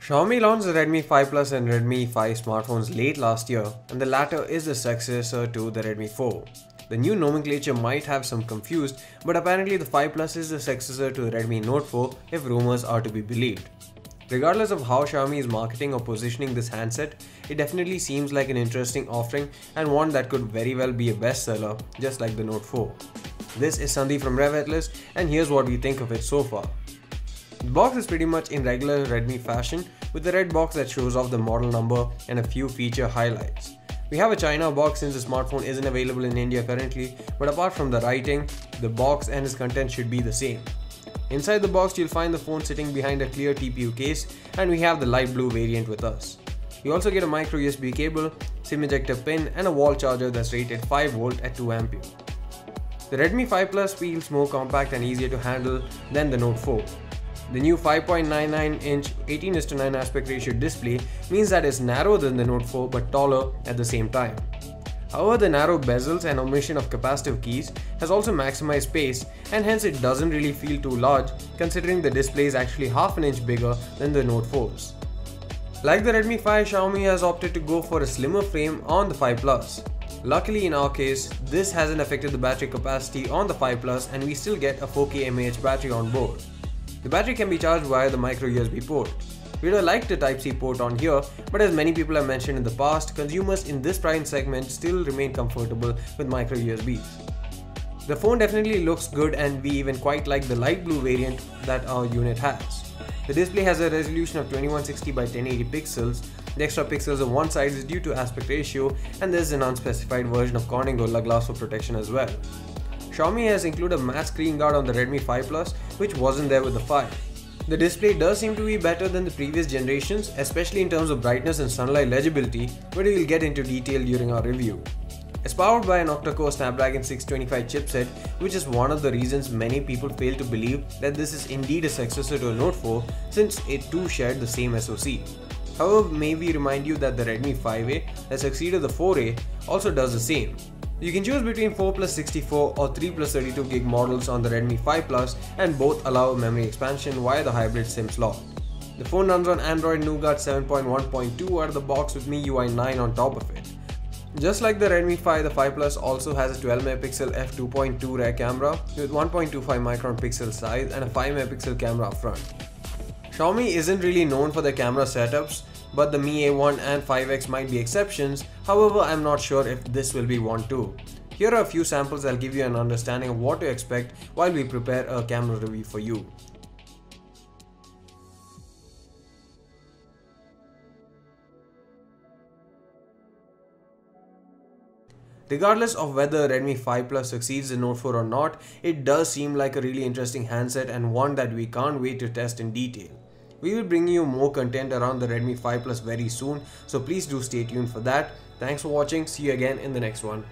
Xiaomi launched the Redmi 5 Plus and Redmi 5 smartphones late last year, and the latter is the successor to the Redmi 4. The new nomenclature might have some confused, but apparently the 5 Plus is the successor to the Redmi Note 4 if rumors are to be believed. Regardless of how Xiaomi is marketing or positioning this handset, it definitely seems like an interesting offering and one that could very well be a bestseller, just like the Note 4. This is Sandeep from Rev Atlas, and here's what we think of it so far. The box is pretty much in regular Redmi fashion, with a red box that shows off the model number and a few feature highlights. We have a China box since the smartphone isn't available in India currently, but apart from the writing, the box and its content should be the same. Inside the box you'll find the phone sitting behind a clear TPU case, and we have the light blue variant with us. You also get a micro USB cable, SIM ejector pin and a wall charger that's rated 5V at 2A. The Redmi 5 Plus feels more compact and easier to handle than the Note 4. The new 5.99-inch 18:9 aspect ratio display means that it's narrower than the Note 4 but taller at the same time. However, the narrow bezels and omission of capacitive keys has also maximized space, and hence it doesn't really feel too large considering the display is actually half an inch bigger than the Note 4's. Like the Redmi 5, Xiaomi has opted to go for a slimmer frame on the 5 Plus. Luckily in our case, this hasn't affected the battery capacity on the 5 Plus, and we still get a 4K mAh battery on board. The battery can be charged via the micro USB port. We don't like the Type-C port on here, but as many people have mentioned in the past, consumers in this price segment still remain comfortable with micro USBs. The phone definitely looks good, and we even quite like the light blue variant that our unit has. The display has a resolution of 2160 by 1080 pixels. The extra pixels on one side is due to aspect ratio, and there is an unspecified version of Corning Gorilla Glass for protection as well. Xiaomi has included a matte screen guard on the Redmi 5 Plus, which wasn't there with the 5. The display does seem to be better than the previous generations, especially in terms of brightness and sunlight legibility, but we will get into detail during our review. It's powered by an octa-core Snapdragon 625 chipset, which is one of the reasons many people fail to believe that this is indeed a successor to a Note 4, since it too shared the same SoC. However, may we remind you that the Redmi 5A that succeeded the 4A also does the same. You can choose between 4+64 or 3+32GB models on the Redmi 5 Plus, and both allow memory expansion via the hybrid SIM slot. The phone runs on Android Nougat 7.1.2 out of the box with MIUI 9 on top of it. Just like the Redmi 5, the 5 Plus also has a 12MP f2.2 rear camera with 1.25 micron pixel size and a 5MP camera up front. Xiaomi isn't really known for their camera setups, but the Mi A1 and 5X might be exceptions. However, I'm not sure if this will be one too. Here are a few samples that'll give you an understanding of what to expect while we prepare a camera review for you. Regardless of whether Redmi 5 Plus succeeds the Note 4 or not, it does seem like a really interesting handset and one that we can't wait to test in detail. We will bring you more content around the Redmi 5 Plus very soon, so please do stay tuned for that. Thanks for watching, see you again in the next one.